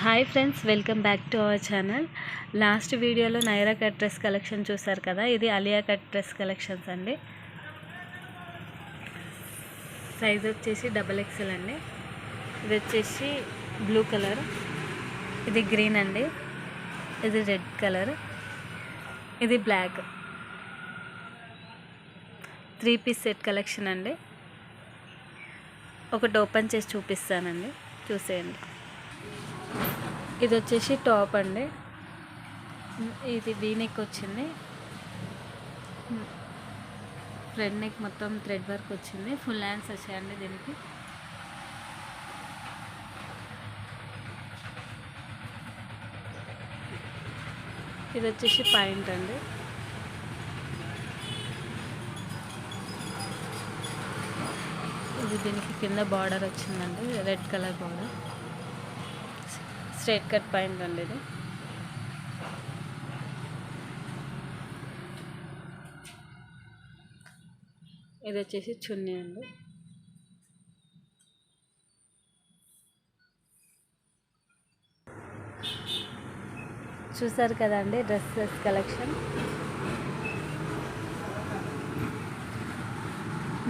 Hi friends, welcome back to our channel. Last వీడియోలో Naira cut dress collection చూసారు కదా. ఇది అలియా కట్ డ్రెస్ కలెక్షన్స్ అండి. సైజ్ వచ్చేసి XXL అండి. ఇది వచ్చేసి బ్లూ కలర్, ఇది గ్రీన్ అండి, ఇది రెడ్ కలర్, ఇది బ్లాక్. 3 పీస్ సెట్ కలెక్షన్ అండి. ఒకటి ఓపెన్ చేసి చూపిస్తానండి, చూసేయండి. ఇది వచ్చేసి టాప్ అండి. ఇది వీ నెక్ వచ్చింది, ఫ్రంట్ నెక్ మొత్తం థ్రెడ్ వర్క్ వచ్చింది, ఫుల్ హ్యాండ్స్ వచ్చాయండి దీనికి. ఇది వచ్చేసి పాయింట్ అండి. ఇది దీనికి కింద బార్డర్ వచ్చిందండి, red colour border, straight cut point అండి. ఇది వచ్చేసి చున్నీ అండి. చూసారు కదండి డ్రెస్సెస్ కలెక్షన్.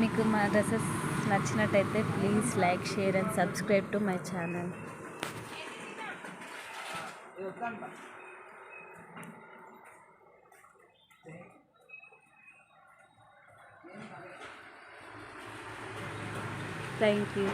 మీకు మా డ్రెస్సెస్ నచ్చినట్టయితే please like, share and subscribe to my channel. Thank you.